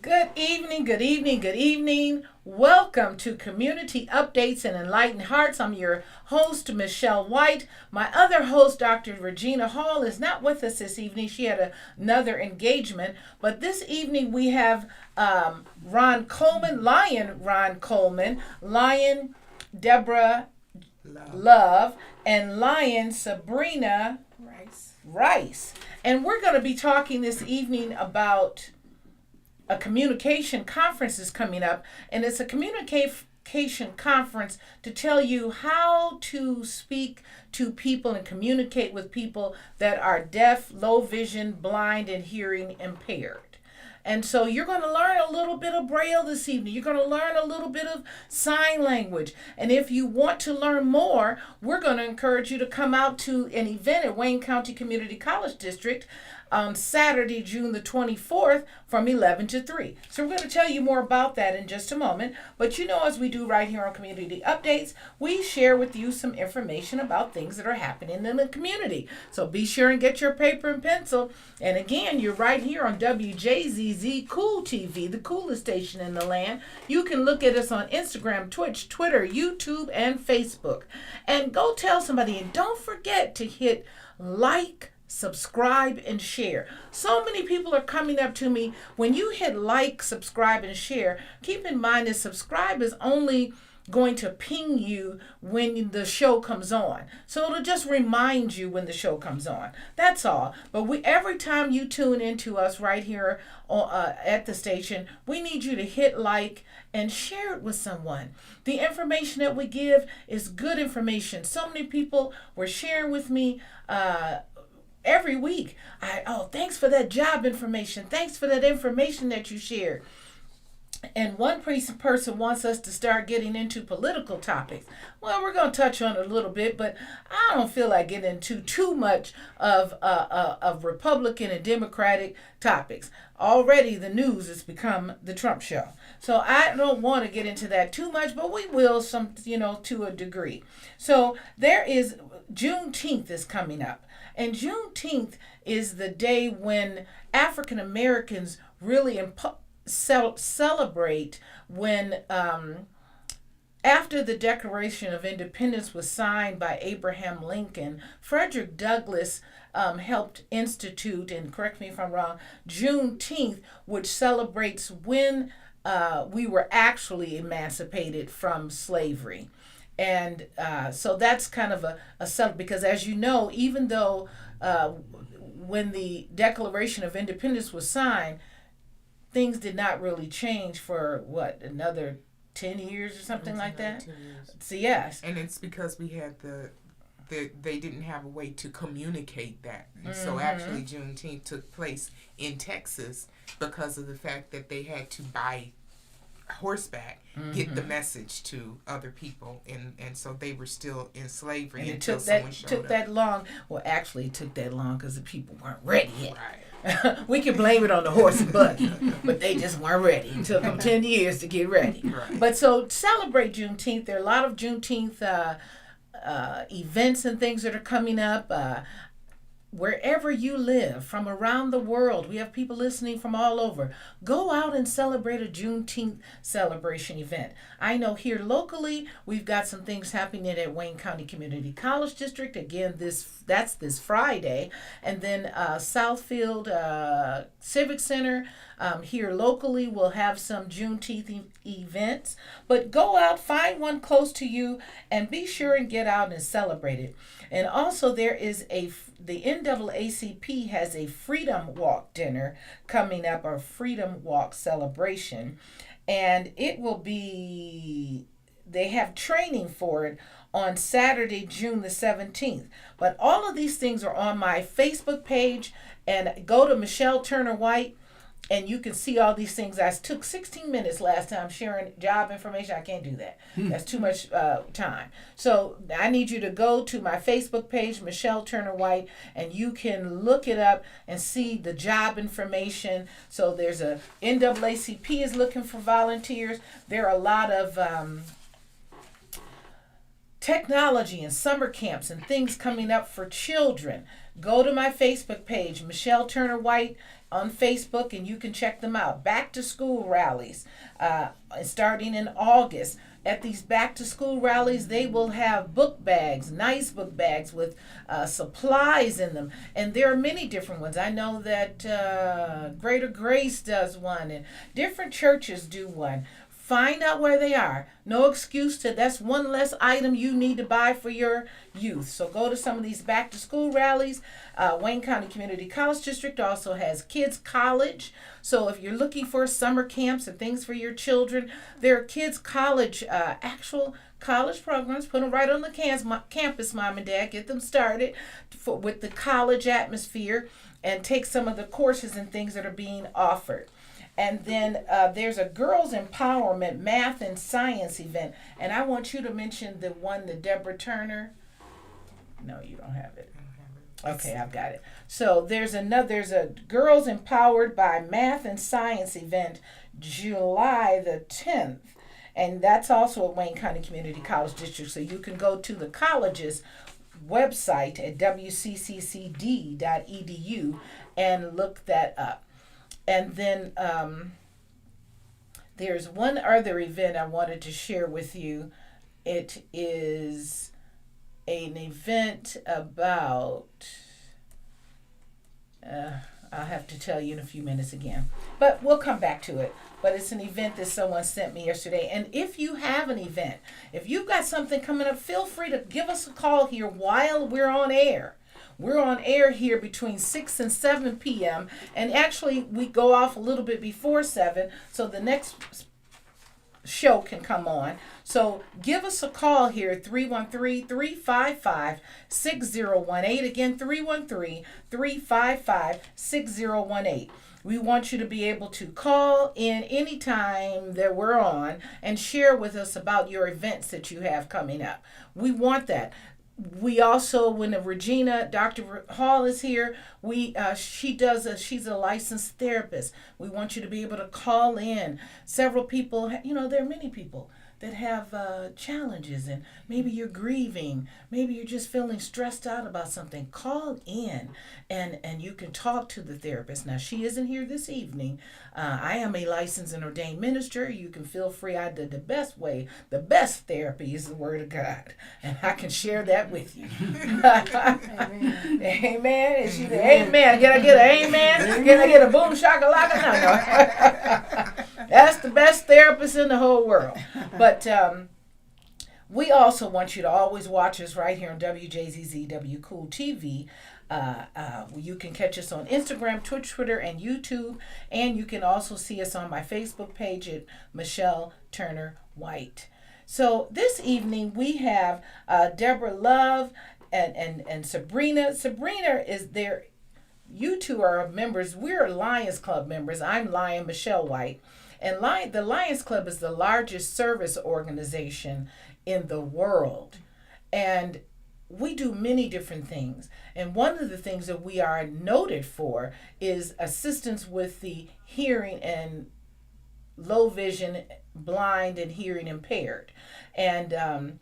Good evening, good evening, good evening. Welcome to Community Updates and Enlightened Hearts. I'm your host, Michelle White. My other host, Dr. Regina Hall, is not with us this evening. She had another engagement. But this evening we have Ron Coleman, Lion Ron Coleman, Lion Deborah Love, and Lion Sabrina Rice. And we're going to be talking this evening about a communication conference is coming up, and it's a communication conference to tell you how to speak to people and communicate with people that are deaf, low vision, blind, and hearing impaired. And so you're going to learn a little bit of Braille this evening. You're going to learn a little bit of sign language. And if you want to learn more, we're going to encourage you to come out to an event at Wayne County Community College District on Saturday, June the 24th from 11 to 3. So we're going to tell you more about that in just a moment. But as we do right here on Community Updates, we share with you some information about things that are happening in the community. So be sure and get your paper and pencil. And again, you're right here on Wjzz Cool TV, the coolest station in the land. You can look at us on Instagram, Twitch, Twitter, YouTube, and Facebook. And go tell somebody. And don't forget to hit like, subscribe, and share. So many people are coming up to me. When you hit like, subscribe, and share, keep in mind that subscribe is only going to ping you when the show comes on. So it'll just remind you when the show comes on. That's all. But every time you tune into us right here at the station, we need you to hit like and share it with someone. The information that we give is good information. So many people were sharing with me every week. Thanks for that job information. Thanks for that information that you shared. And one person wants us to start getting into political topics. Well, we're going to touch on it a little bit, but I don't feel like getting into too much of Republican and Democratic topics. Already the news has become the Trump show. So I don't want to get into that too much, but we will to a degree. So there is Juneteenth is coming up. And Juneteenth is the day when African Americans really celebrate when after the Declaration of Independence was signed by Abraham Lincoln, Frederick Douglass helped institute, and correct me if I'm wrong, Juneteenth, which celebrates when we were actually emancipated from slavery. And so that's kind of a subtle, because as you know, even though when the Declaration of Independence was signed, things did not really change for another 10 years or something like that? 10 years. So yes. And it's because we had they didn't have a way to communicate that. And so actually Juneteenth took place in Texas because of the fact that they had to buy horseback get the message to other people, and so they were still in slavery and until someone showed up. That long. Well, actually it took that long because the people weren't ready yet. Right. We can blame it on the horse and buggy, but they just weren't ready. It took them 10 years to get ready. Right. But so celebrate Juneteenth. There are a lot of Juneteenth events and things that are coming up. Wherever you live, from around the world, we have people listening from all over. Go out and celebrate a Juneteenth celebration event. I know here locally, we've got some things happening at Wayne County Community College District. Again, that's this Friday. And then Southfield Civic Center here locally will have some Juneteenth events. But go out, find one close to you, and be sure and get out and celebrate it. And also there is the NAACP has a Freedom Walk dinner coming up, or Freedom Walk celebration. And it will be, they have training for it on Saturday, June the 17th. But all of these things are on my Facebook page, and go to Michelle Turner White, and you can see all these things. I took 16 minutes last time sharing job information. I can't do that. That's too much time. So I need you to go to my Facebook page, Michelle Turner White, and you can look it up and see the job information. So there's a NAACP is looking for volunteers. There are a lot of technology and summer camps and things coming up for children, go to my Facebook page, Michelle Turner White on Facebook, and you can check them out. Back to school rallies starting in August. At these back to school rallies, they will have book bags, nice book bags with supplies in them. And there are many different ones. I know that Greater Grace does one, and different churches do one. Find out where they are. No excuse to, that's one less item you need to buy for your youth. So go to some of these back to school rallies. Wayne County Community College District also has Kids College. So if you're looking for summer camps and things for your children, there are Kids College, actual college programs. Put them right on the campus, Mom and Dad. Get them started with the college atmosphere and take some of the courses and things that are being offered. And then there's a girls empowerment math and science event. And I want you to mention the one, the Deborah Turner. No, you don't have it. Okay, I've got it. So there's a Girls Empowered by Math and Science event, July the 10th. And that's also at Wayne County Community College District. So you can go to the college's website at wccd.edu and look that up. And then there's one other event I wanted to share with you. It is an event about, I'll have to tell you in a few minutes again, but we'll come back to it. But it's an event that someone sent me yesterday. And if you have an event, if you've got something coming up, feel free to give us a call here while we're on air. We're on air here between 6 and 7 p.m. And actually, we go off a little bit before 7, so the next show can come on. So give us a call here, 313-355-6018. Again, 313-355-6018. We want you to be able to call in anytime that we're on and share with us about your events that you have coming up. We want that. We also, when Regina, Dr. Hall is here, she's a licensed therapist. We want you to be able to call in. Several people, there are many people that have challenges, and maybe you're grieving, maybe you're just feeling stressed out about something. Call in and you can talk to the therapist. Now, she isn't here this evening. I am a licensed and ordained minister. You can feel free. I did the best therapy is the Word of God, and I can share that with you. Amen. Amen. And she said, amen. Can I get an amen? Can I get a boom shakalaka? No. That's the best therapist in the whole world. But we also want you to always watch us right here on Wjzz Cool Tv. You can catch us on Instagram, Twitch, Twitter, and YouTube. And you can also see us on my Facebook page at Michelle Turner White. So this evening we have Deborah Love and Sabrina. Sabrina is there. You two are members. We're Lions Club members. I'm Lion Michelle White. And the Lions Club is the largest service organization in the world. And we do many different things. And one of the things that we are noted for is assistance with the hearing and low vision, blind and hearing impaired. And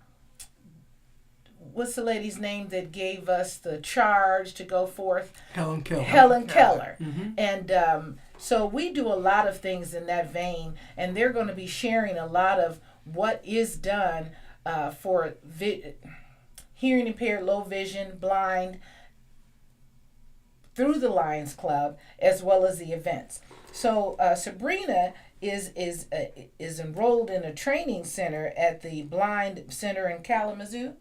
what's the lady's name that gave us the charge to go forth? Helen Keller. Helen Keller. Mm-hmm. And so we do a lot of things in that vein, and they're going to be sharing a lot of what is done for hearing impaired, low vision, blind, through the Lions Club, as well as the events. So Sabrina is enrolled in a training center at the Blind Center in Kalamazoo.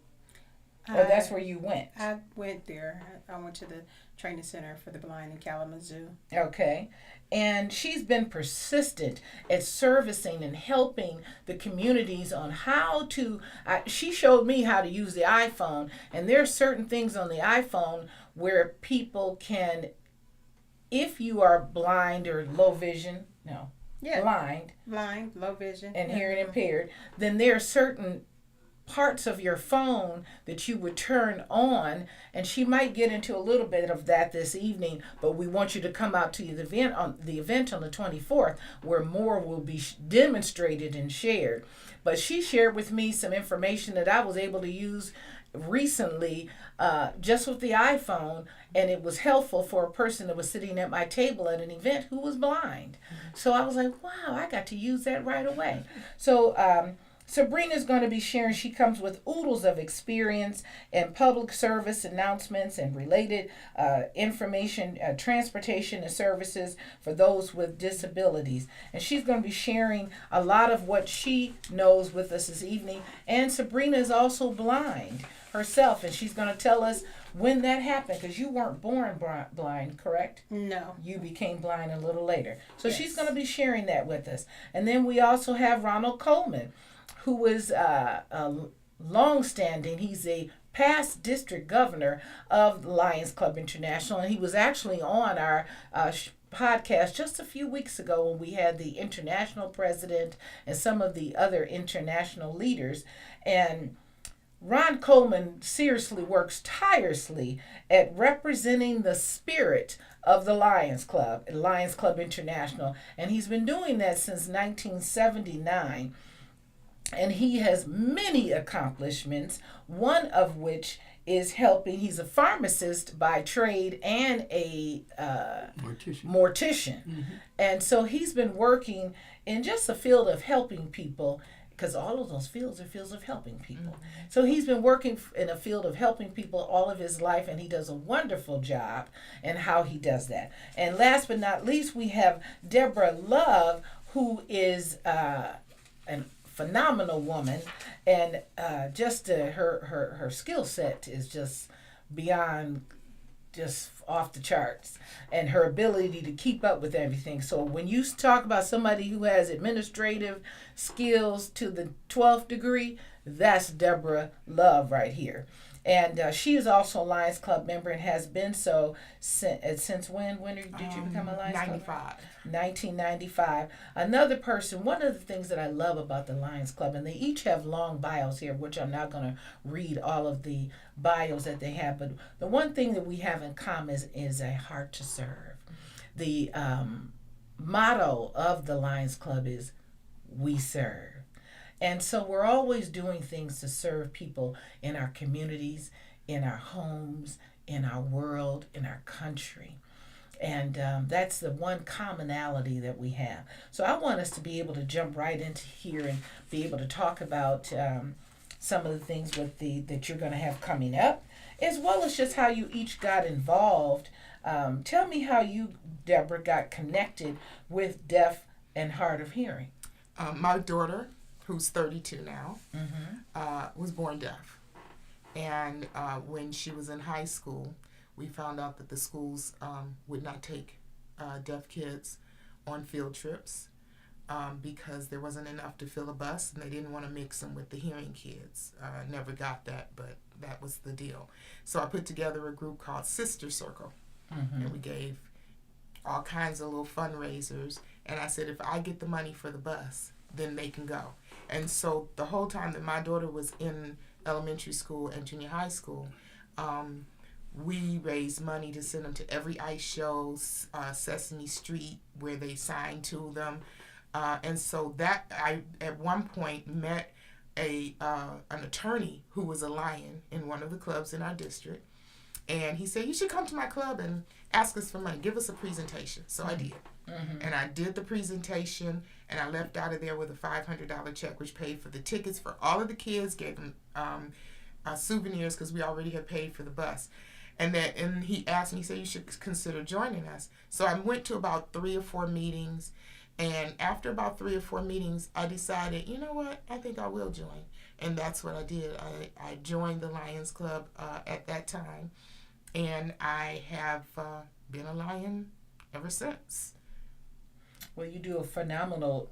Or that's where you went? I went there. I went to the training center for the blind in Kalamazoo. Okay. And she's been persistent at servicing and helping the communities on how to, she showed me how to use the iPhone. And there are certain things on the iPhone where people can, if you are blind or low vision, blind, low vision, and hearing impaired, then there are certain parts of your phone that you would turn on, and she might get into a little bit of that this evening, but we want you to come out to the event on the 24th, where more will be demonstrated and shared. But she shared with me some information that I was able to use recently, just with the iPhone, and it was helpful for a person that was sitting at my table at an event who was blind. So I was like, wow, I got to use that right away. So Sabrina's going to be sharing. She comes with oodles of experience in public service announcements and related information, transportation and services for those with disabilities. And she's going to be sharing a lot of what she knows with us this evening. And Sabrina is also blind herself, and she's going to tell us when that happened, because you weren't born blind, correct? No. You became blind a little later. So Yes. she's going to be sharing that with us. And then we also have Ronald Coleman, who is a long-standing, he's a past district governor of the Lions Club International, and he was actually on our podcast just a few weeks ago when we had the international president and some of the other international leaders. And Ron Coleman seriously works tirelessly at representing the spirit of the Lions Club International, and he's been doing that since 1979. And he has many accomplishments, one of which is helping. He's a pharmacist by trade and a mortician. Mm-hmm. And so he's been working in just the field of helping people, because all of those fields are fields of helping people. Mm-hmm. So he's been working in a field of helping people all of his life, and he does a wonderful job in how he does that. And last but not least, we have Deborah Love, who is an phenomenal woman, and just her skill set is just beyond just off the charts, and her ability to keep up with everything. So when you talk about somebody who has administrative skills to the 12th degree, that's Deborah Love right here. And she is also a Lions Club member and has been so since when? When did you become a Lions 95. Club? 1995. Another person, one of the things that I love about the Lions Club, and they each have long bios here, which I'm not going to read all of the bios that they have, but the one thing that we have in common is a heart to serve. The motto of the Lions Club is, "We serve." And so we're always doing things to serve people in our communities, in our homes, in our world, in our country. And that's the one commonality that we have. So I want us to be able to jump right into here and be able to talk about some of the things that you're going to have coming up, as well as just how you each got involved. Tell me how you, Deborah, got connected with deaf and hard of hearing. My daughter, who's 32 now, was born deaf. And when she was in high school, we found out that the schools would not take deaf kids on field trips because there wasn't enough to fill a bus, and they didn't want to mix them with the hearing kids. Never got that, but that was the deal. So I put together a group called Sister Circle, and we gave all kinds of little fundraisers. And I said, if I get the money for the bus, then they can go. And so the whole time that my daughter was in elementary school and junior high school, we raised money to send them to every ice show, Sesame Street, where they signed to them. And so that I, at one point, met an attorney who was a lion in one of the clubs in our district. And he said, you should come to my club and ask us for money. Give us a presentation. So I did. And I did the presentation, and I left out of there with a $500 check, which paid for the tickets for all of the kids, gave them souvenirs because we already had paid for the bus. And he asked me, he said, you should consider joining us. So I went to about 3 or 4 meetings, and after about 3 or 4 meetings, I decided, you know what, I think I will join. And that's what I did. I joined the Lions Club at that time, and I have been a Lion ever since. Well, you do a phenomenal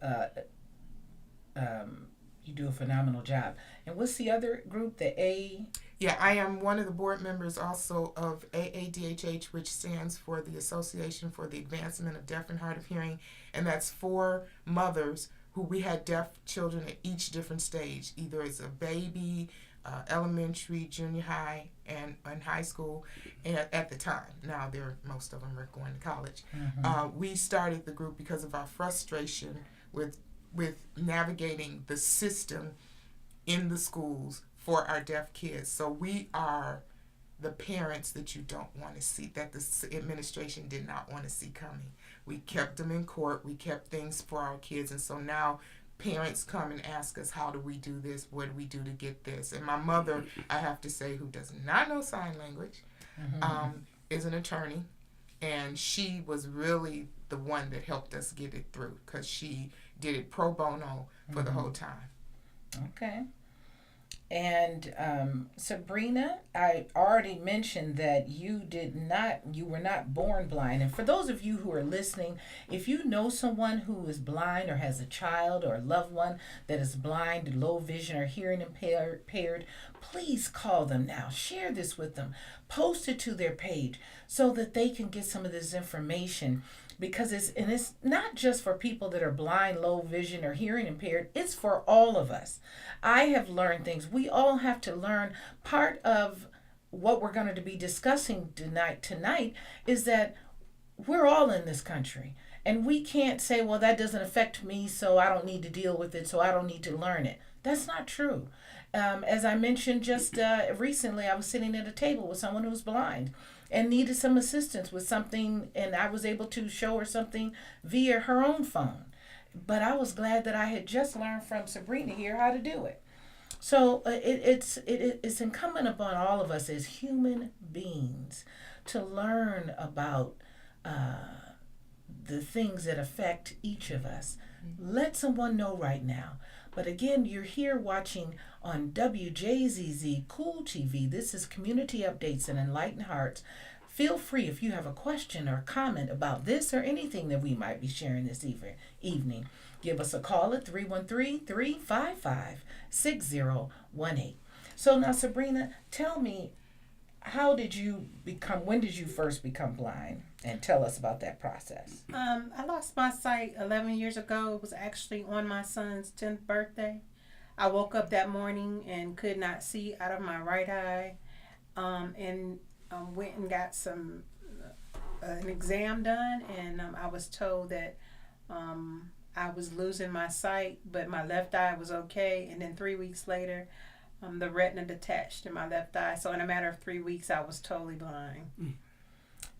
job. And what's the other group, the A? Yeah, I am one of the board members also of AADHH, which stands for the Association for the Advancement of Deaf and Hard of Hearing, and that's for mothers who we had deaf children at each different stage, either as a baby, elementary, junior high, and high school at the time. Now most of them are going to college. We started the group because of our frustration with navigating the system in the schools for our deaf kids. So we are the parents that you don't want to see, that the administration did not want to see coming. We kept them in court. We kept things for our kids. And so now parents come and ask us, how do we do this? What do we do to get this? And my mother, I have to say, who does not know sign language, is an attorney. And she was really the one that helped us get it through, because she did it pro bono for the whole time. Okay. And Sabrina, I already mentioned that you were not born blind. And for those of you who are listening, if you know someone who is blind or has a child or a loved one that is blind, low vision, or hearing impaired, please call them now. Share this with them. Post it to their page so that they can get some of this information. Because it's not just for people that are blind, low vision, or hearing impaired. It's for all of us. I have learned things. We all have to learn. Part of what we're going to be discussing tonight is that we're all in this country. And we can't say, well, that doesn't affect me, so I don't need to deal with it, so I don't need to learn it. That's not true. As I mentioned just recently, I was sitting at a table with someone who was blind and needed some assistance with something, and I was able to show her something via her own phone. But I was glad that I had just learned from Sabrina here how to do it. So it's incumbent upon all of us as human beings to learn about the things that affect each of us. Let someone know right now. But again, you're here watching on Wjzz Cool TV. This is Community Updates and Enlightened Hearts. Feel free, if you have a question or comment about this or anything that we might be sharing this evening, give us a call at 313-355-6018. So now, Sabrina, tell me, when did you first become blind? And tell us about that process. I lost my sight 11 years ago. It was actually on my son's 10th birthday. I woke up that morning and could not see out of my right eye, and went and got an exam done, and I was told that I was losing my sight, but my left eye was okay. And then 3 weeks later, the retina detached in my left eye. So in a matter of 3 weeks, I was totally blind.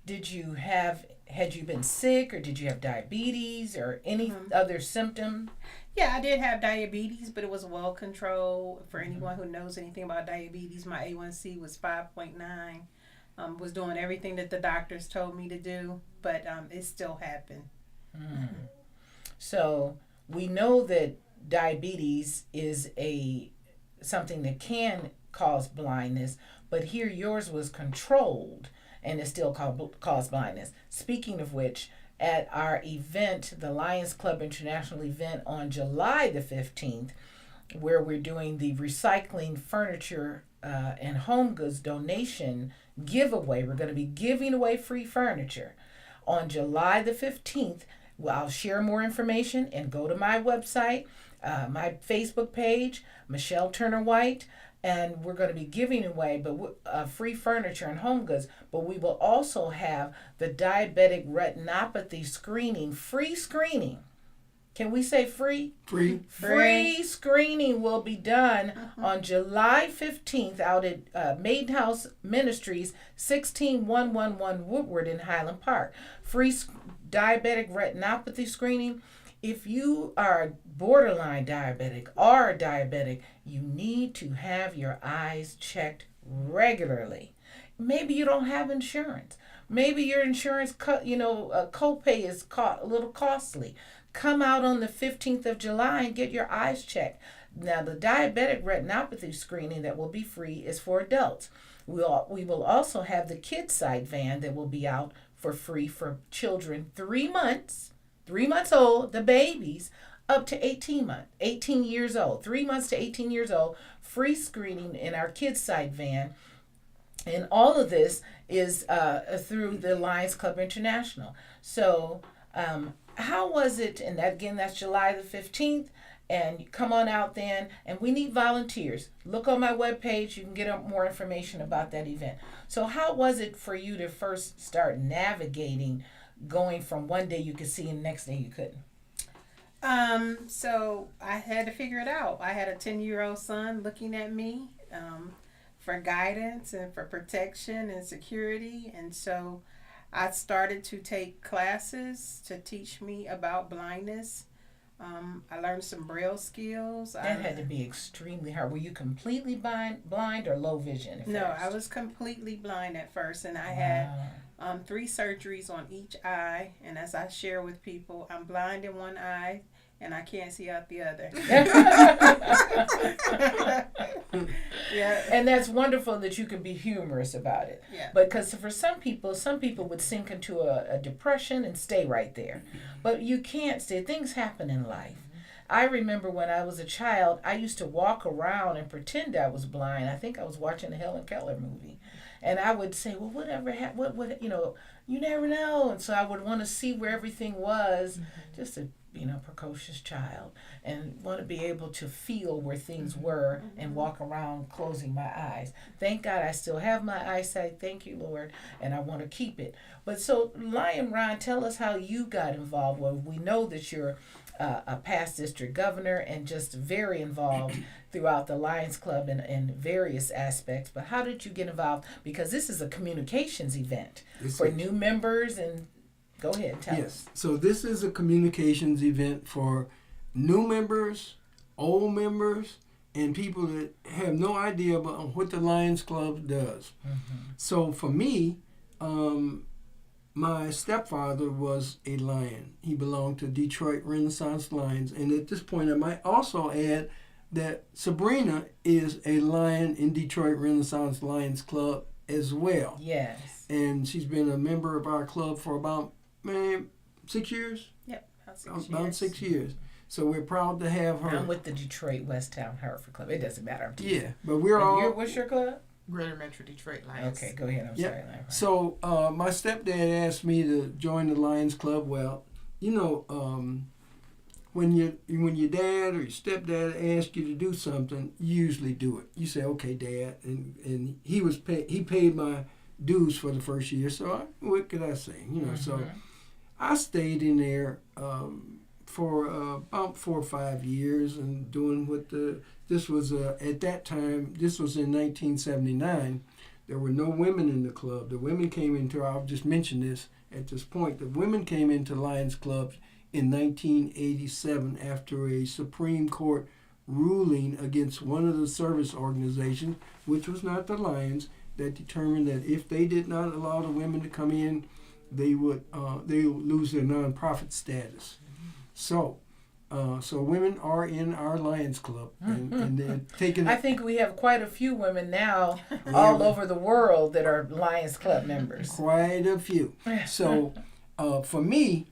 Had you been sick, or did you have diabetes or any other symptom? Yeah, I did have diabetes, but it was well controlled. For anyone who knows anything about diabetes, my A1C was 5.9. Was doing everything that the doctors told me to do, but it still happened. So we know that diabetes is something that can cause blindness, but here yours was controlled and it still caused blindness. Speaking of which, at our event, the Lions Club International event on July the 15th, where we're doing the recycling furniture and home goods donation giveaway. We're going to be giving away free furniture on July the 15th. Well, I'll share more information and go to my website, my Facebook page, Michelle Turner White, and we're going to be giving away free furniture and home goods, but we will also have the diabetic retinopathy free screening. Can we say free? Free screening will be done on July 15th out at Maiden House Ministries, 16111 Woodward in Highland Park. Free diabetic retinopathy screening. If you are borderline diabetic or diabetic, you need to have your eyes checked regularly. Maybe you don't have insurance. Maybe your insurance copay is a little costly. Come out on the 15th of July and get your eyes checked. Now, the diabetic retinopathy screening that will be free is for adults. We will also have the kids side van that will be out for free for children 3 months old, the babies, up to 18 years old. 3 months to 18 years old, free screening in our kids side van. And all of this is through the Lions Club International. So how was it? And that, again, that's July the 15th. And you come on out then, and we need volunteers. Look on my webpage. You can get more information about that event. So how was it for you to first start navigating going from one day you could see and the next day you couldn't? So I had to figure it out. I had a 10-year-old son looking at me for guidance and for protection and security. And so I started to take classes to teach me about blindness. I learned some Braille skills. That had to be extremely hard. Were you completely blind or low vision at No, first? I was completely blind at first, and I had 3 surgeries on each eye. And as I share with people, I'm blind in one eye, and I can't see out the other. Yeah. And that's wonderful that you can be humorous about it. Yeah. But because for some people would sink into a depression and stay right there. But you can't stay. Things happen in life. I remember when I was a child, I used to walk around and pretend I was blind. I think I was watching a Helen Keller movie. And I would say, well, whatever happened, you never know. And so I would want to see where everything was, just a precocious child, and want to be able to feel where things were and walk around closing my eyes. Thank God I still have my eyesight. Thank you, Lord, and I want to keep it. But so, Lion Ron, tell us how you got involved. Well, we know that you're a past district governor and just very involved throughout the Lions Club in various aspects. But how did you get involved? Because this is a communications event for new members and go ahead and tell us. Yes. So this is a communications event for new members, old members, and people that have no idea about what the Lions Club does. So for me, my stepfather was a Lion. He belonged to Detroit Renaissance Lions. And at this point, I might also add that Sabrina is a Lion in Detroit Renaissance Lions Club as well. Yes. And she's been a member of our club for about 6 years? Yep, about 6 years. So we're proud to have her. I'm with the Detroit Westtown Hereford Club. It doesn't matter. Yeah, but we're all... What's your club? Greater Metro Detroit Lions. Okay, go ahead. I'm sorry. Lion. So my stepdad asked me to join the Lions Club. Well, when your dad or your stepdad asks you to do something, you usually do it. You say, okay, Dad. And he paid my dues for the first year, so what could I say? So I stayed in there for about 4 or 5 years and doing this was at that time, this was in 1979. There were no women in the club. The women came into, I'll just mention this at this point, the women came into Lions Clubs in 1987 after a Supreme Court ruling against one of the service organizations, which was not the Lions, that determined that if they did not allow the women to come in, they would lose their nonprofit status. So women are in our Lions Club, and they're taking. I think we have quite a few women now all over the world that are Lions Club members. Quite a few. So for me,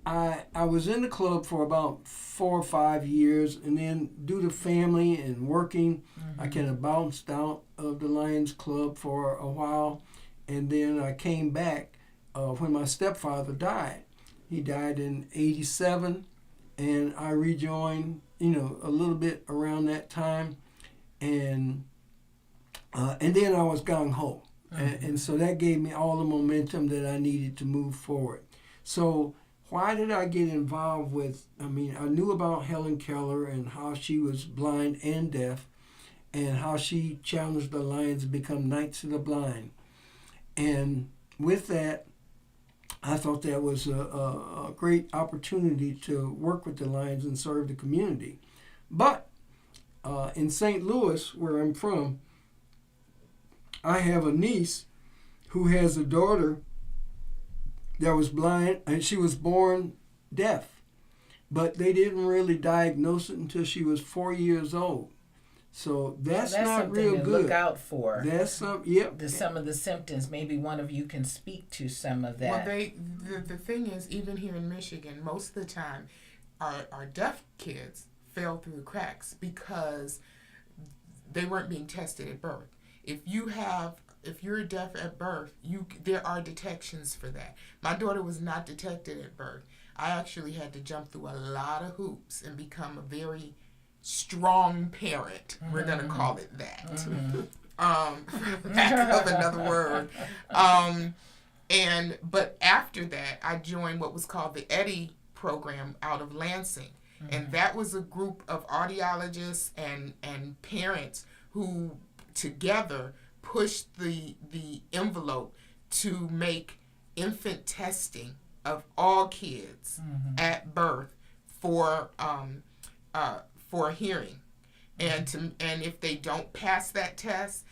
I was in the club for about 4 or 5 years, and then due to family and working, I kind of bounced out of the Lions Club for a while, and then I came back when my stepfather died. He died in 87, and I rejoined, a little bit around that time, and then I was gung-ho. And so that gave me all the momentum that I needed to move forward. So why did I get involved with, I knew about Helen Keller and how she was blind and deaf, and how she challenged the Lions to become Knights of the Blind. And with that, I thought that was a great opportunity to work with the Lions and serve the community. But in St. Louis, where I'm from, I have a niece who has a daughter that was blind, and she was born deaf. But they didn't really diagnose it until she was 4 years old. So that's not real to good. Look out for. That's yep. Some of the symptoms. Maybe one of you can speak to some of that. Well, the thing is, even here in Michigan, most of the time, our deaf kids fell through the cracks because they weren't being tested at birth. if you're deaf at birth, there are detections for that. My daughter was not detected at birth. I actually had to jump through a lot of hoops and become a very strong parent. We're gonna call it that. For lack of another word. But after that, I joined what was called the EDDI program out of Lansing. And that was a group of audiologists and parents who together pushed the envelope to make infant testing of all kids at birth for hearing. And if they don't pass that test,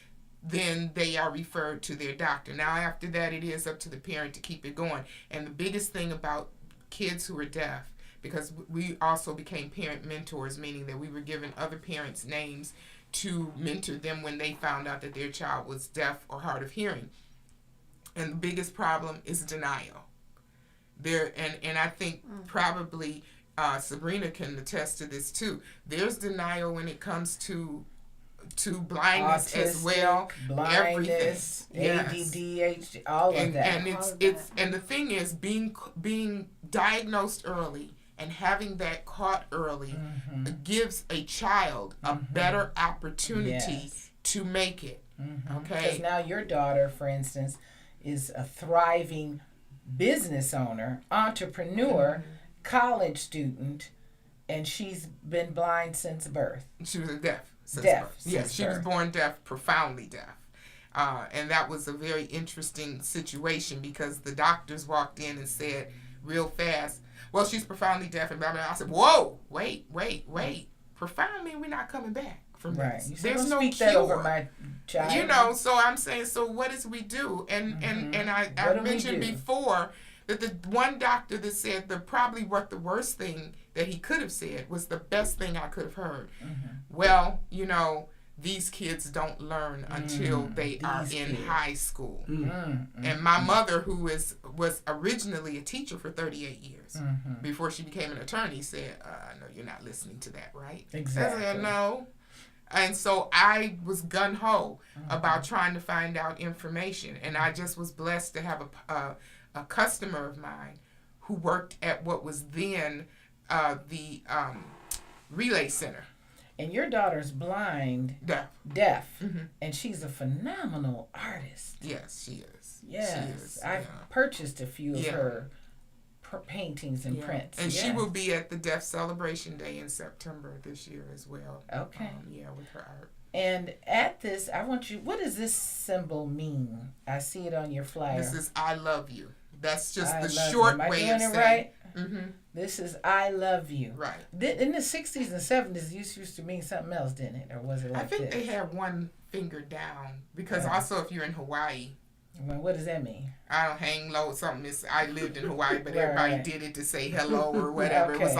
then they are referred to their doctor. Now, after that, it is up to the parent to keep it going. And the biggest thing about kids who are deaf, because we also became parent mentors, meaning that we were given other parents' names to mentor them when they found out that their child was deaf or hard of hearing. And the biggest problem is denial. And I think probably Sabrina can attest to this too. There's denial when it comes to blindness Autistic, as well. blindness, Everything. ADD, all of that. And the thing is being diagnosed early and having that caught early gives a child a better opportunity to make it. Okay. Because now your daughter, for instance, is a thriving business owner, entrepreneur, college student, and she's been blind since birth. She was deaf. Yes, she was born deaf, profoundly deaf. And that was a very interesting situation because the doctors walked in and said real fast, well, she's profoundly deaf and blah, blah, blah. I said, whoa, wait. Profoundly, we're not coming back from this. Right. There's no speak cure. that over my child. So I'm saying, so what does we do? And I mentioned before that the one doctor that said probably what the worst thing that he could have said was the best thing I could have heard. Well, these kids don't learn until they are in high school. And my mother, who was originally a teacher for 38 years, before she became an attorney, said, no, you're not listening to that, right? Exactly. I said, no. And so I was gun-ho about trying to find out information. And I just was blessed to have a customer of mine who worked at what was then the Relay Center. And your daughter's blind, deaf, and she's a phenomenal artist. Yes, she is. Yes, she is, I've purchased a few of her paintings and prints. And she will be at the Deaf Celebration Day in September this year as well. Okay. With her art. And at this, I want you, what does this symbol mean? I see it on your flyer. This is I love you. That's just the short short way of saying. Am I doing it right? This is I love you. Right. In the 60s and 70s, this used to mean something else, didn't it? Or was it like this? I think they had one finger down because also if you're in Hawaii. Well, what does that mean? I don't hang low. I lived in Hawaii, but everybody did it to say hello or whatever. It was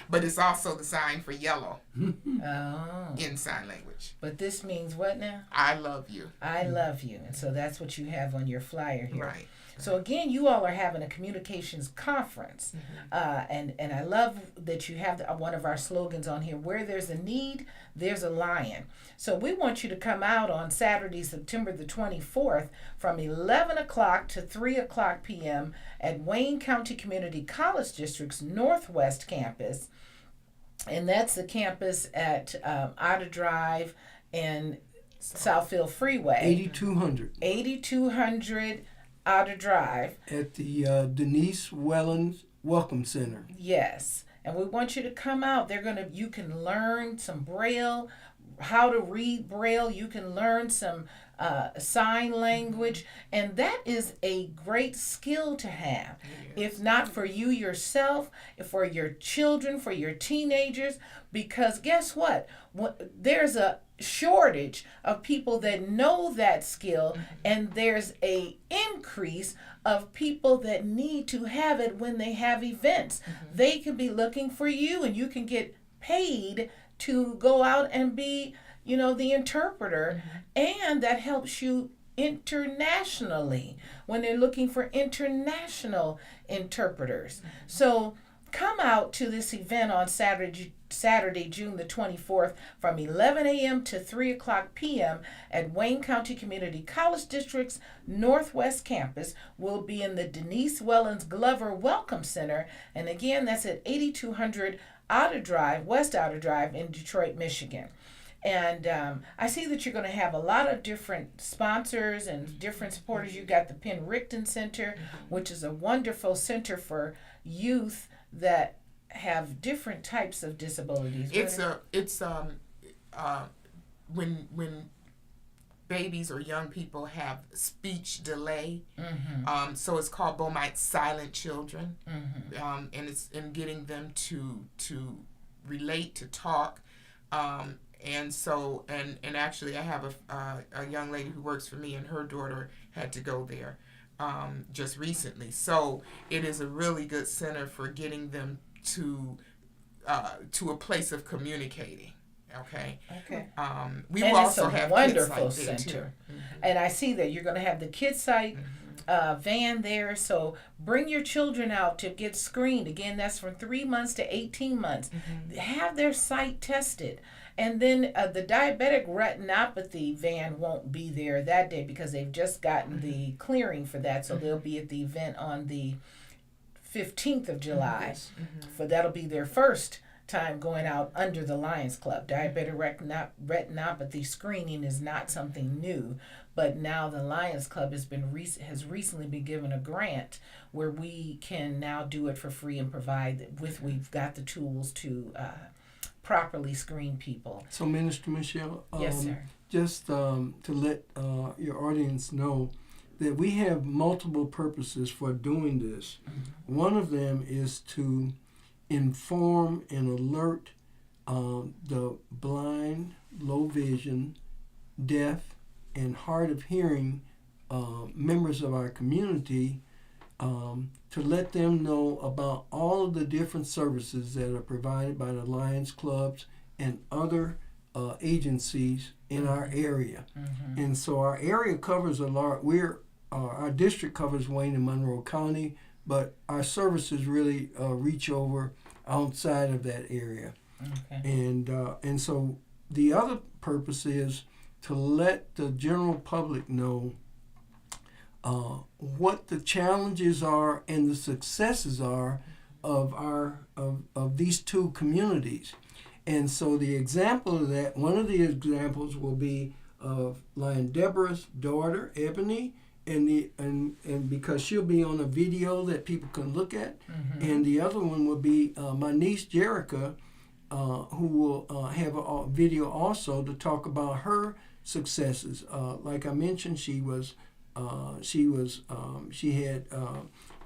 but it's also the sign for yellow. In sign language. But this means what now? I love you. I love you. And so that's what you have on your flyer here. Right. So again, you all are having a communications conference, and I love that you have one of our slogans on here: where there's a need, there's a lion. So we want you to come out on Saturday, September the 24th, from 11 o'clock to 3 o'clock p.m. at Wayne County Community College District's Northwest Campus, and that's the campus at Otter Drive and Southfield Freeway. 8200 Otter Drive. At the Denise Wellens Welcome Center. Yes. And we want you to come out. You can learn some Braille, how to read Braille. You can learn some sign language. And that is a great skill to have. Yes. If not for you yourself, for your children, for your teenagers. Because guess what? There's a shortage of people that know that skill, and there's a increase of people that need to have it when they have events. They can be looking for you, and you can get paid to go out and be, the interpreter, and that helps you internationally when they're looking for international interpreters. So come out to this event on Saturday, June the 24th from 11 a.m. to 3 o'clock p.m. at Wayne County Community College District's Northwest Campus. We'll be in the Denise Wellens Glover Welcome Center. And again, that's at 8200 West Outer Drive in Detroit, Michigan. And I see that you're going to have a lot of different sponsors and different supporters. You've got the Penn Richten Center, which is a wonderful center for youth that have different types of disabilities. When babies or young people have speech delay, so it's called Beaumont Silent Children, and it's in getting them to relate, to talk. And so, and actually, I have a young lady who works for me, and her daughter had to go there just recently. So it is a really good center for getting them to a place of communicating. Okay. We will also have wonderful Kids Site there center, too. and I see that you're going to have the Kids Site van there. So bring your children out to get screened. Again, that's from 3 months to 18 months. Have their sight tested. And then the diabetic retinopathy van won't be there that day because they've just gotten the clearing for that. So they'll be at the event on the 15th of July. For that'll be their first time going out under the Lions Club. Diabetic retinopathy screening is not something new, but now the Lions Club has recently been given a grant where we can now do it for free and provide we've got the tools to properly screen people. So, Minister Michelle, yes, sir. Just to let your audience know that we have multiple purposes for doing this. One of them is to inform and alert the blind, low vision, deaf, and hard of hearing members of our community to let them know about all of the different services that are provided by the Lions Clubs and other agencies in our area. And so our area covers a lot. Our district covers Wayne and Monroe County, but our services really reach over outside of that area. And so the other purpose is to let the general public know what the challenges are and the successes are of these two communities. And so the example of that, one of the examples will be of Lion Deborah's daughter, Ebony, and because she'll be on a video that people can look at. And the other one will be my niece Jerica, who will have a video also to talk about her successes. Like I mentioned, she had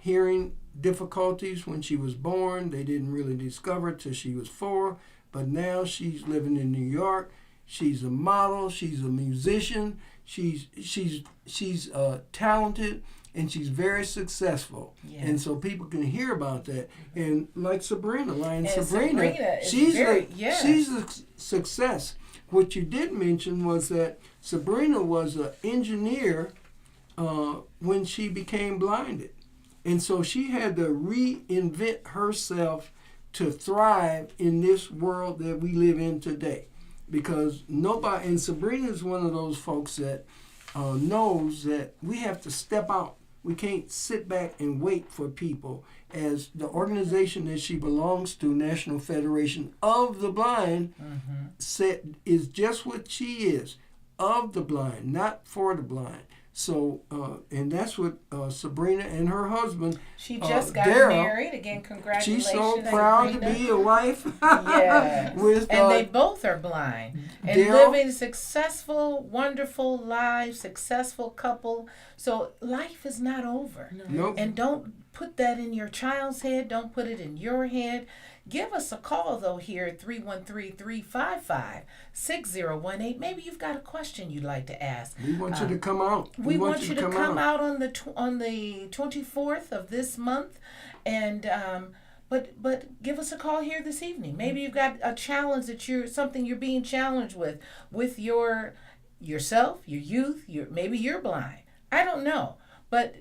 hearing difficulties when she was born. They didn't really discover it till she was 4, but now she's living in New York. She's a model. She's a musician. She's talented, and she's very successful. And so people can hear about that. And like Sabrina, Sabrina, she's a success. What you did mention was that Sabrina was an engineer when she became blinded. And so she had to reinvent herself to thrive in this world that we live in today. Because nobody, and Sabrina is one of those folks that knows that we have to step out. We can't sit back and wait for people. As the organization that she belongs to, National Federation of the Blind, said is just what she is, of the blind, not for the blind. So, and that's what Sabrina and her husband, she just got Daryl, married. Again, congratulations. She's so proud to be a wife. Yes. And they both are blind. And Daryl, living successful, wonderful lives, successful couple. So life is not over. Nope. And don't put that in your child's head. Don't put it in your head. Give us a call, though, here at 313-355-6018. Maybe you've got a question you'd like to ask. We want you to come out. We want you to come out on the 24th of this month, and but give us a call here this evening. Maybe you've got a challenge something you're being challenged with yourself, your youth. Maybe you're blind. I don't know, but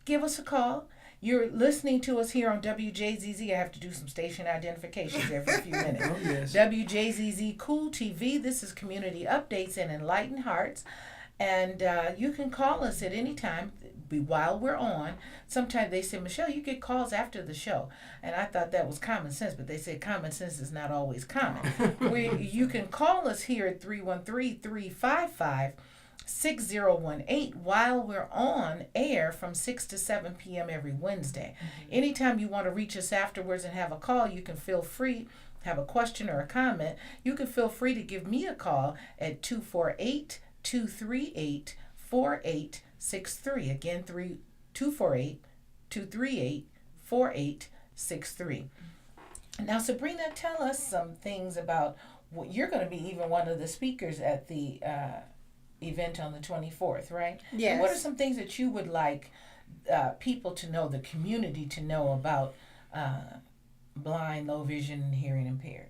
give us a call. You're listening to us here on WJZZ. I have to do some station identifications every few minutes. Oh, yes. WJZZ Cool TV. This is Community Updates and Enlightened Hearts. And you can call us at any time while we're on. Sometimes they say, Michelle, you get calls after the show. And I thought that was common sense, but they said common sense is not always common. You can call us here at 313-355-6018 while we're on air from 6 to 7 p.m. every Wednesday. Anytime you want to reach us afterwards and have a call, you can feel free, have a question or a comment, you can feel free to give me a call at 248-238-4863. Again, 248-238-4863. Now, Sabrina, tell us some things about what you're going to be even one of the speakers at the event on the 24th, right? Yes. And what are some things that you would like people to know, the community to know about blind, low vision, and hearing impaired?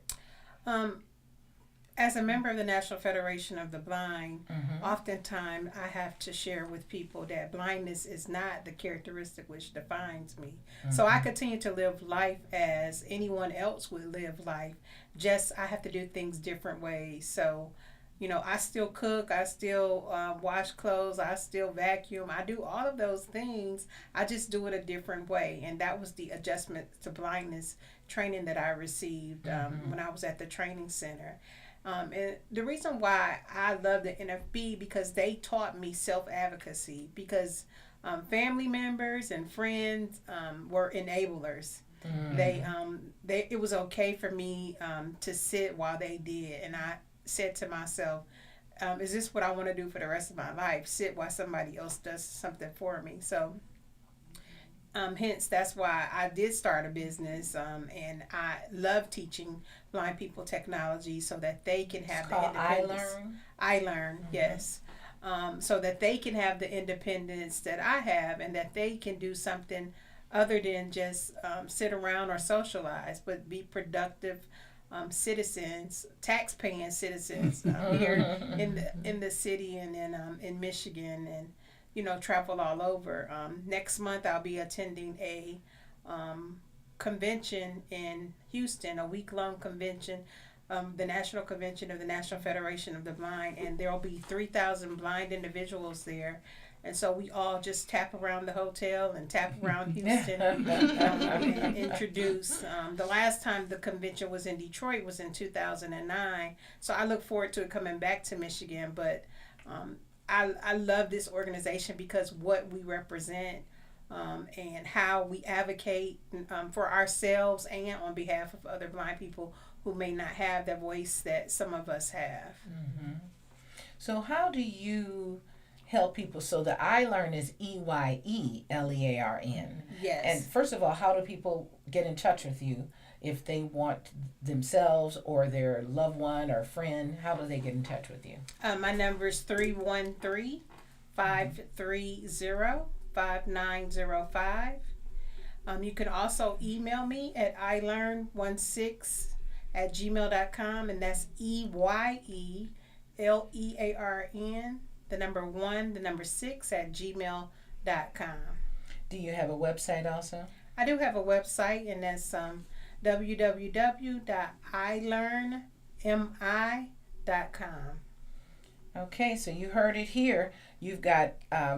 As a member of the National Federation of the Blind, oftentimes I have to share with people that blindness is not the characteristic which defines me. So I continue to live life as anyone else would live life, just I have to do things different ways. So, you know, I still cook, I still wash clothes, I still vacuum, I do all of those things, I just do it a different way. And that was the adjustment to blindness training that I received when I was at the training center. And the reason why I love the NFB, because they taught me self-advocacy, because family members and friends were enablers. It was okay for me to sit while they did, and I said to myself, is this what I want to do for the rest of my life? Sit while somebody else does something for me. So hence, that's why I did start a business, and I love teaching blind people technology so that they can have the independence. I Learn, yes. So that they can have the independence that I have, and that they can do something other than just sit around or socialize, but be productive citizens, tax-paying citizens here in the city and in Michigan, and you know, travel all over. Next month I'll be attending a convention in Houston, a week-long convention, the National Convention of the National Federation of the Blind, and there will be 3,000 blind individuals there. And so we all just tap around the hotel and tap around Houston and introduce. The last time the convention was in Detroit was in 2009. So I look forward to it coming back to Michigan. But I love this organization because what we represent and how we advocate for ourselves and on behalf of other blind people who may not have the voice that some of us have. So how do you help people? So the iLearn is EYELEARN. Yes. And first of all, how do people get in touch with you if they want themselves or their loved one or friend? How do they get in touch with you? My number is 313-530-5905. You can also email me at ilearn16@gmail.com, and that's EYELEARN, the number 1, the number 6@gmail.com. Do you have a website also? I do have a website, and that's www.ilearnmi.com. Okay, so you heard it here. You've got,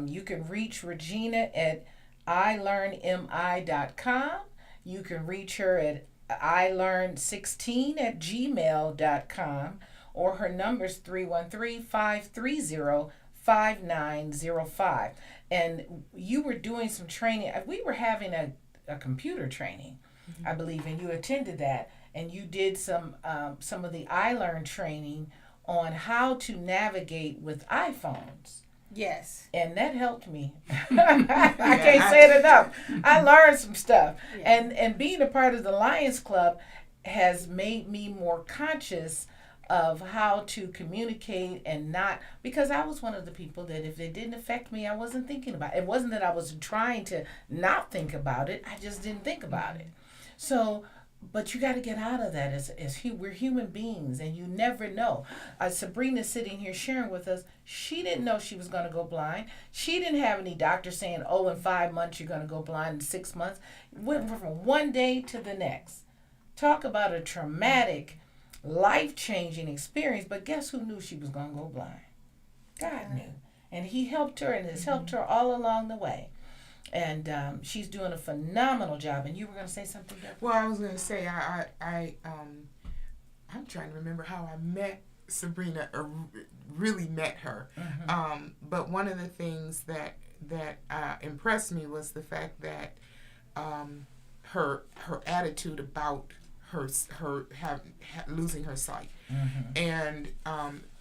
you can reach Regina at ilearnmi.com. You can reach her at ilearn16@gmail.com, or her number's 313-530-5905. And you were doing some training. We were having a computer training, I believe, and you attended that, and you did some of the iLearn training on how to navigate with iPhones. Yes. And that helped me. I can't say it enough. I learned some stuff. Yeah. And being a part of the Lions Club has made me more conscious of how to communicate and not, because I was one of the people that if it didn't affect me, I wasn't thinking about it. It wasn't that I was trying to not think about it. I just didn't think about it. So But you got to get out of that. We're human beings, and you never know. Sabrina's sitting here sharing with us. She didn't know she was going to go blind. She didn't have any doctor saying, "Oh, in 5 months you're going to go blind. In 6 months." Went from one day to the next. Talk about a traumatic, life-changing experience. But guess who knew she was going to go blind? God knew, and He helped her, and has helped her all along the way. And she's doing a phenomenal job. And you were going to say something, Deborah? Well, I was going to say I'm trying to remember how I met Sabrina, or really met her. Mm-hmm. But one of the things that impressed me was the fact that her attitude about her losing her sight, Mm-hmm.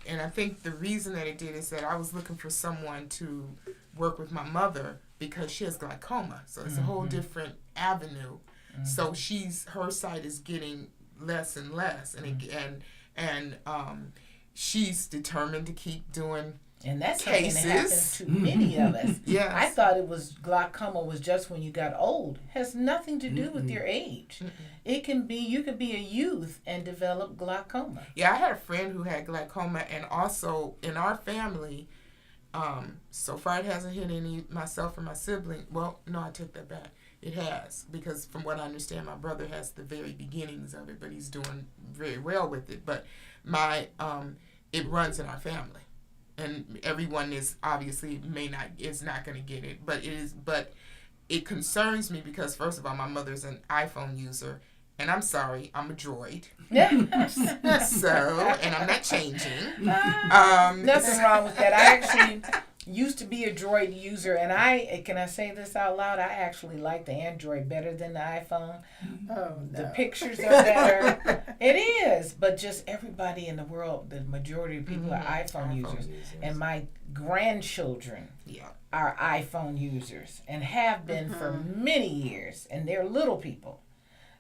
and I think the reason that it did is that I was looking for someone to work with my mother because she has glaucoma, so it's a whole different avenue. Mm-hmm. So her sight is getting less and less, and she's determined to keep doing. And that's cases. something that happens to many of us. Yes. I thought glaucoma was just when you got old. It has nothing to do with your age. It can be, you could be a youth and develop glaucoma. Yeah, I had a friend who had glaucoma, and also in our family, so far it hasn't hit any myself or my sibling. Well, no, I take that back. It has, because from what I understand, my brother has the very beginnings of it, but he's doing very well with it. But it runs in our family. And everyone is obviously is not going to get it, but it concerns me because, first of all, my mother's an iPhone user, and I'm sorry, I'm a droid. So, and I'm not changing. Nothing wrong with that. I actually used to be a Droid user, and can I say this out loud? I actually like the Android better than the iPhone. Oh, no. The pictures are better. It is, but just everybody in the world, the majority of people are iPhone users. And my grandchildren are iPhone users and have been for many years, and they're little people.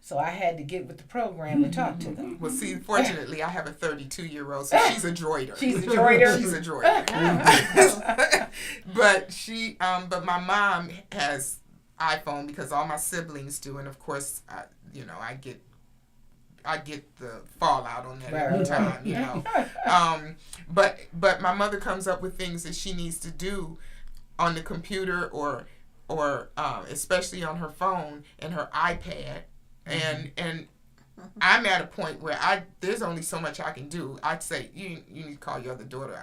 So I had to get with the program and talk to them. Well, see, fortunately, I have a 32-year-old, so she's a droider. She's a droider? She's a droider. But my mom has iPhone because all my siblings do, and of course, I get the fallout on that every time, you know. But my mother comes up with things that she needs to do on the computer or especially on her phone and her iPad. And I'm at a point where there's only so much I can do. I'd say you need to call your other daughter.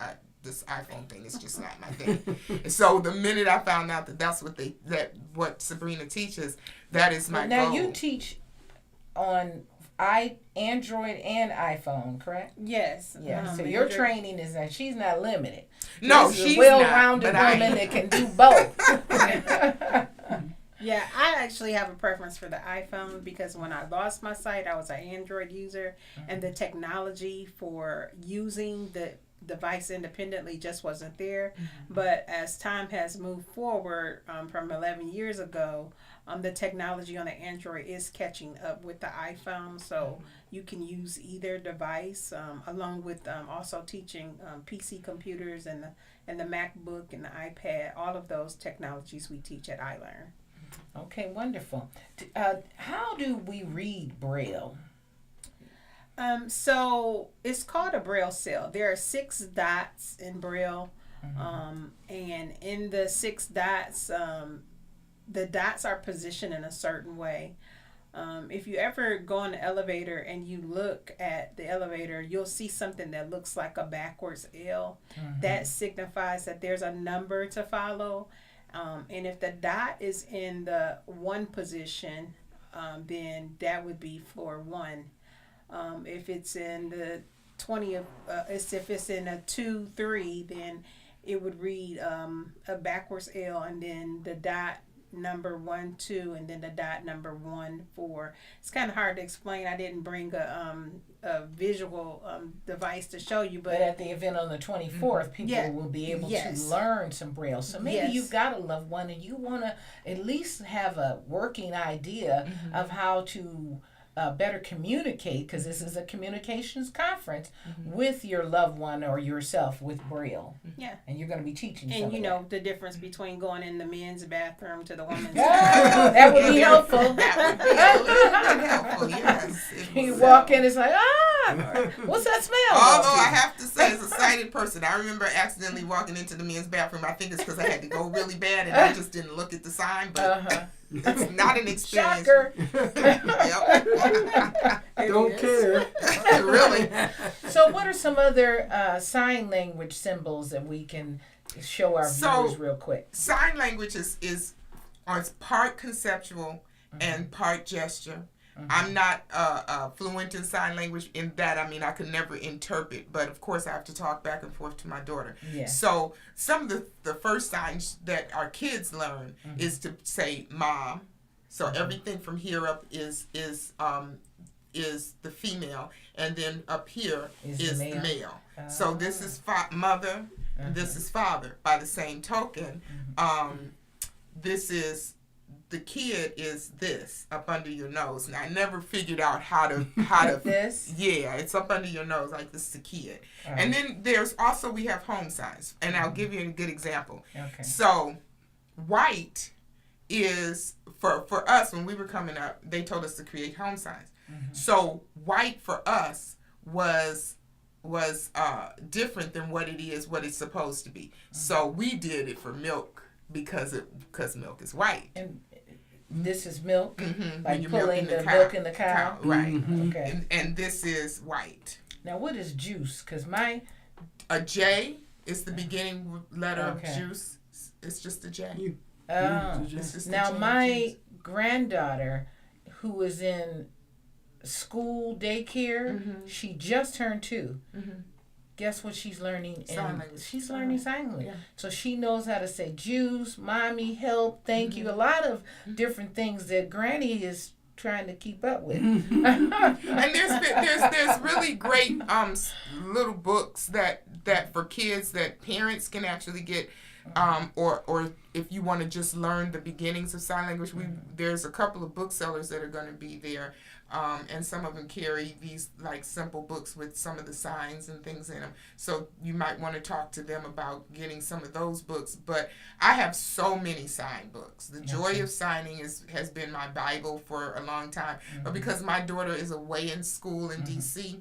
This iPhone thing is just not my thing. So the minute I found out that that's what Sabrina teaches, that is my goal. Now you teach on Android and iPhone, correct? Yes. Yeah. So your training is that she's not limited. No, she's she's a well-rounded not, woman that can do both. Yeah, I actually have a preference for the iPhone because when I lost my sight, I was an Android user, and the technology for using the device independently just wasn't there. But as time has moved forward from 11 years ago, the technology on the Android is catching up with the iPhone, so you can use either device along with also teaching PC computers and the MacBook and the iPad. All of those technologies we teach at iLearn. Okay, wonderful. How do we read Braille? So it's called a Braille cell. There are 6 dots in Braille, and in the 6 dots, the dots are positioned in a certain way. If you ever go on the elevator and you look at the elevator, you'll see something that looks like a backwards L. That signifies that there's a number to follow. And if the dot is in the 1 position, then that would be floor 1. If it's in the 20th, if it's in a 2, 3, then it would read a backwards L, and then the dot number 1, 2, and then the dot number 1, 4. It's kind of hard to explain. I didn't bring a visual device to show you, but at the event on the 24th, people will be able to learn some Braille. So maybe you've got a loved one and you want to at least have a working idea of how to better communicate, because this is a communications conference, with your loved one or yourself with Braille. Yeah. And you're going to be teaching And you some know the difference between going in the men's bathroom to the women's bathroom. That would be helpful. That would be a little bit helpful, yes. You walk in, it's like, what's that smell? Although I have to say, as a sighted person, I remember accidentally walking into the men's bathroom. I think it's because I had to go really bad and I just didn't look at the sign, but it's not an experience. Shocker. Don't care. Really. So what are some other sign language symbols that we can show our viewers real quick? Sign language is part conceptual and part gesture. I'm not fluent in sign language in that. I mean, I could never interpret, but of course I have to talk back and forth to my daughter. Yeah. So some of the first signs that our kids learn is to say mom. So everything from here up is the female, and then up here is the male. So this is mother, this is father. By the same token, this is the kid is this up under your nose. And I never figured out how to this. Yeah, it's up under your nose, like this is the kid. And then there's also we have home signs, and I'll give you a good example. Okay. So white is for us when we were coming up, they told us to create home signs. So white for us was different than what it's supposed to be. So we did it for milk because milk is white. And this is milk, like you're pulling milking the milk in the cow. Right. Okay. And this is white. Now what is juice? Because a J is the beginning letter of Okay. juice. It's just a J. It's just a now J of my juice. granddaughter, who is in school daycare, she just turned 2. Guess what she's learning? Sign language. She's learning sign language. Yeah. So she knows how to say juice, mommy, help, thank you. A lot of different things that Granny is trying to keep up with. And there's really great little books that for kids that parents can actually get, or if you want to just learn the beginnings of sign language, there's a couple of booksellers that are going to be there. And some of them carry these like simple books with some of the signs and things in them. So you might want to talk to them about getting some of those books. But I have so many sign books. The Joy of Signing has been my Bible for a long time. But because my daughter is away in school in D.C.,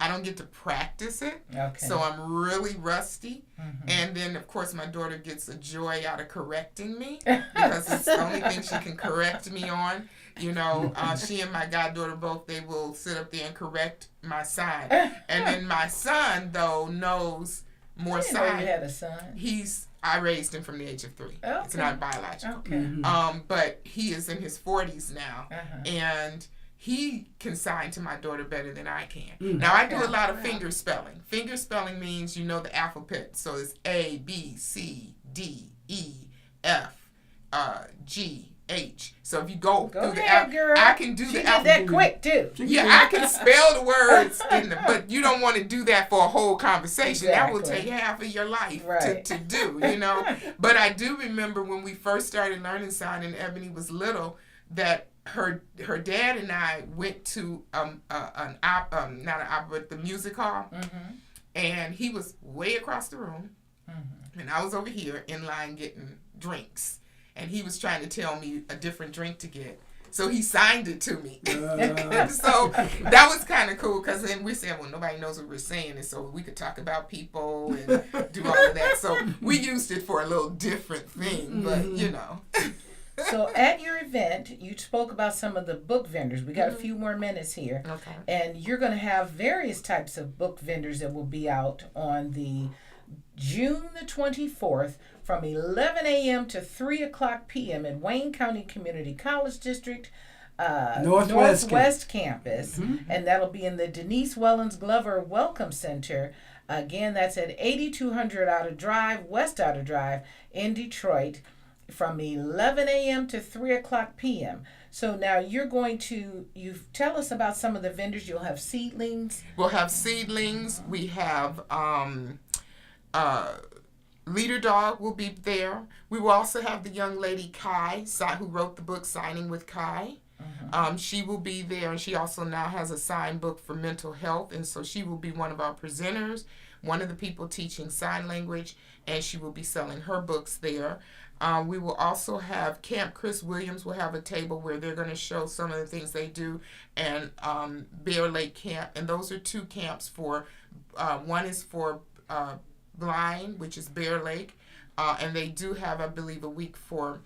I don't get to practice it. Okay. So I'm really rusty. And then, of course, my daughter gets a joy out of correcting me because it's the only thing she can correct me on. You know, she and my goddaughter both, they will sit up there and correct my sign. And then my son, though, knows more sign. I didn't know you had a son. I raised him from the age of 3. Okay. It's not biological. Okay. But he is in his 40s now. And he can sign to my daughter better than I can. Now, I do a lot of finger spelling. Finger spelling means you know the alphabet. So it's A, B, C, D, E, F, G, H. So if you go through the alphabet, I can do she the did alphabet. that quick too. Yeah, I can spell the words, but you don't want to do that for a whole conversation. That will take half of your life to do, you know. But I do remember when we first started learning sign and Ebony was little, that her dad and I went to not an opera, but the music hall, and he was way across the room, and I was over here in line getting drinks. And he was trying to tell me a different drink to get. So he signed it to me. So that was kind of cool because then we said, well, nobody knows what we're saying. And so we could talk about people and do all of that. So we used it for a little different thing, but you know. So at your event, you spoke about some of the book vendors. We got a few more minutes here. Okay. And you're going to have various types of book vendors that will be out on the June the 24th from 11 a.m. to 3 o'clock p.m. at Wayne County Community College District Northwest Campus. And that'll be in the Denise Wellens Glover Welcome Center. Again, that's at 8200 Outer Drive, West Outer Drive in Detroit from 11 a.m. to 3 o'clock p.m. So now you tell us about some of the vendors. You'll have seedlings. We'll have seedlings. We have Leader Dog will be there. We will also have the young lady Kai, who wrote the book Signing with Kai. She will be there, and she also now has a sign book for mental health, and so she will be one of our presenters, one of the people teaching sign language, and she will be selling her books there. We will also have Camp Chris Williams will have a table where they're going to show some of the things they do, and Bear Lake Camp, and those are two camps for, one is for blind, which is Bear Lake, and they do have, I believe, a week for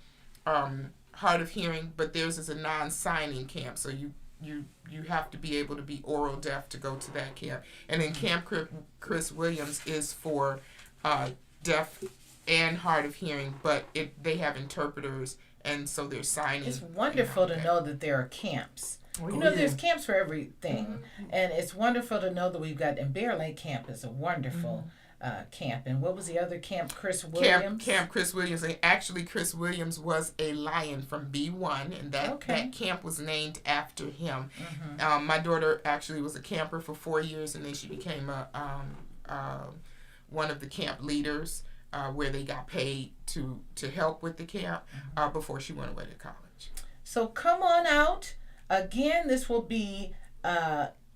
hard of hearing, but theirs is a non-signing camp, so you have to be able to be oral deaf to go to that camp. And then Camp Chris Williams is for deaf and hard of hearing, but they have interpreters, and so they're signing. It's wonderful to know that there are camps. There's camps for everything, and it's wonderful to know that we've got, and Bear Lake Camp is a wonderful camp. And what was the other camp? Chris Williams? Camp Chris Williams. And actually, Chris Williams was a lion from B1, and that camp was named after him. My daughter actually was a camper for 4 years, and then she became one of the camp leaders, where they got paid to help with the camp before she went away to college. So come on out. Again, this will be,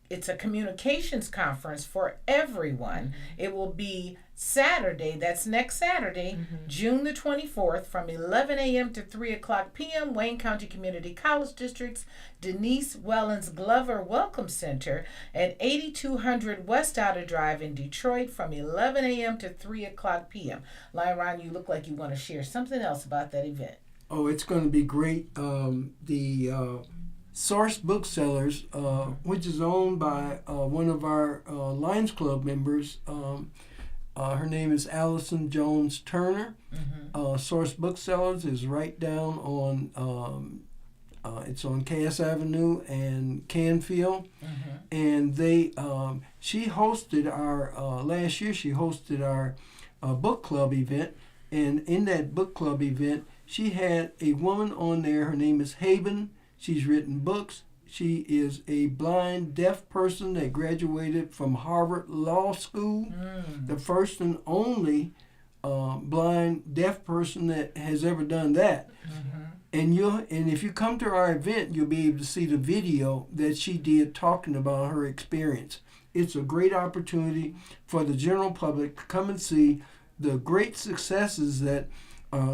it's a communications conference for everyone. It will be Saturday, that's next Saturday, June the 24th, from 11 a.m. to 3 o'clock p.m., Wayne County Community College District's Denise Wellens Glover Welcome Center at 8200 West Outer Drive in Detroit from 11 a.m. to 3 o'clock p.m. Lyron, you look like you want to share something else about that event. Oh, it's going to be great. The Source Booksellers, which is owned by one of our Lions Club members, her name is Allison Jones Turner. Source Booksellers is right down on, it's on Cass Avenue and Canfield. And she hosted our, last year she hosted our book club event. And in that book club event, she had a woman on there. Her name is Haben. She's written books. She is a blind, deaf person that graduated from Harvard Law School, the first and only blind, deaf person that has ever done that. And if you come to our event, you'll be able to see the video that she did talking about her experience. It's a great opportunity for the general public to come and see the great successes that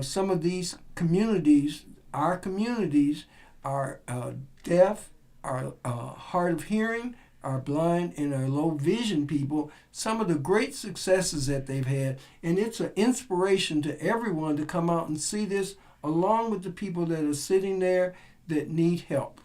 some of these communities, our communities, are deaf, are hard of hearing, are blind, and are low vision people, some of the great successes that they've had. And it's an inspiration to everyone to come out and see this, along with the people that are sitting there that need help.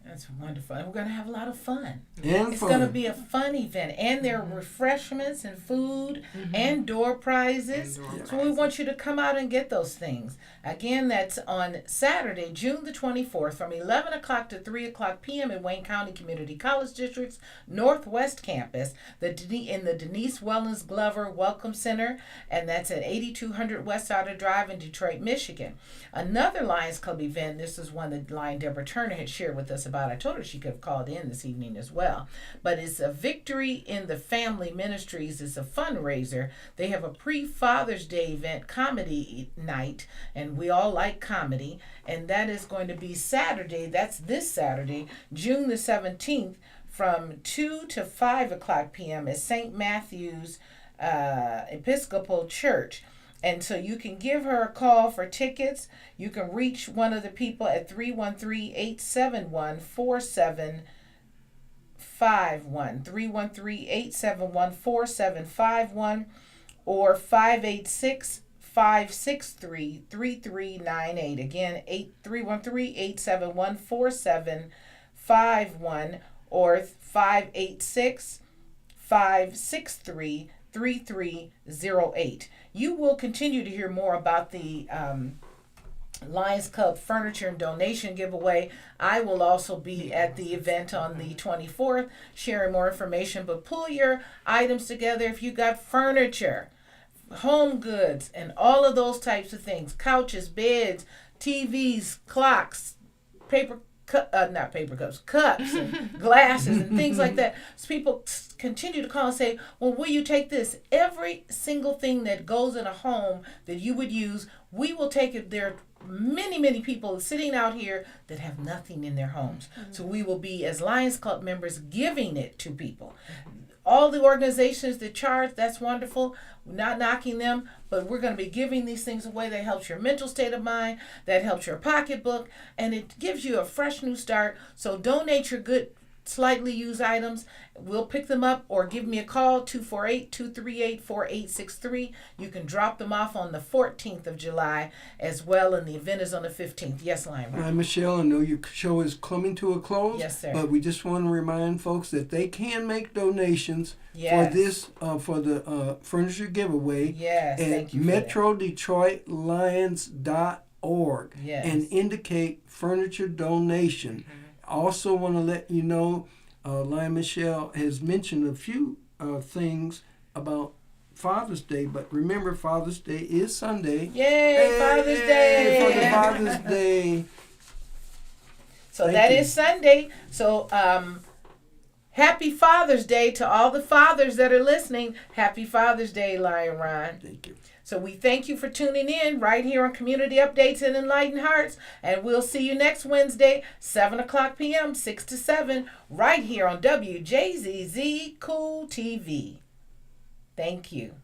That's wonderful. And we're going to have a lot of fun. It's going to be a fun event. And there are refreshments and food and door prizes. So we want you to come out and get those things. Again, that's on Saturday, June the 24th from 11 o'clock to 3 o'clock p.m. in Wayne County Community College District's Northwest Campus in the Denise Wellens Glover Welcome Center. And that's at 8200 West Outer Drive in Detroit, Michigan. Another Lions Club event, this is one that Lion Deborah Turner had shared with us about. I told her she could have called in this evening as well. But it's a Victory in the Family Ministries. It's a fundraiser. They have a pre-Father's Day event, comedy night, and we all like comedy. And that is going to be Saturday. That's this Saturday, June the 17th, from 2 to 5 o'clock p.m. at St. Matthew's Episcopal Church. And so you can give her a call for tickets. You can reach one of the people at 313-871-4751. 313-871-4751 or 586-563-3398. Again, 313-871-4751 or 586-563-3308. You will continue to hear more about the Lions Club furniture and donation giveaway. I will also be at the event on the 24th sharing more information, but pull your items together if you got furniture, home goods, and all of those types of things, couches, beds, TVs, clocks, paper not paper cups, cups and glasses and things like that. So people continue to call and say, well, will you take this? Every single thing that goes in a home that you would use, we will take it. There are many people sitting out here that have nothing in their homes. So we will be, as Lions Club members, giving it to people. All the organizations that charge, that's wonderful. We're not knocking them, but we're going to be giving these things away. That helps your mental state of mind, that helps your pocketbook, and it gives you a fresh new start. So donate your good, slightly used items. We'll pick them up, or give me a call, 248-238-4863. You can drop them off on the 14th of July as well, and the event is on the 15th. Yes, Lion. Hi, Michelle. I know your show is coming to a close. Yes, sir. But we just want to remind folks that they can make donations Yes. for this, for the furniture giveaway Yes, at thank you for MetroDetroitLions.org Yes. and indicate furniture donation. Also want to let you know, Lion Michelle has mentioned a few things about Father's Day, but remember, Father's Day is Sunday. Yay, Father's Day! For the Father's Day. So Thank that you. is Sunday. So happy Father's Day to all the fathers that are listening. Happy Father's Day, Lion Ron. Thank you. So we thank you for tuning in right here on Community Updates and Enlightened Hearts. And we'll see you next Wednesday, 7 o'clock p.m., 6 to 7, right here on Wjzz Cool TV. Thank you.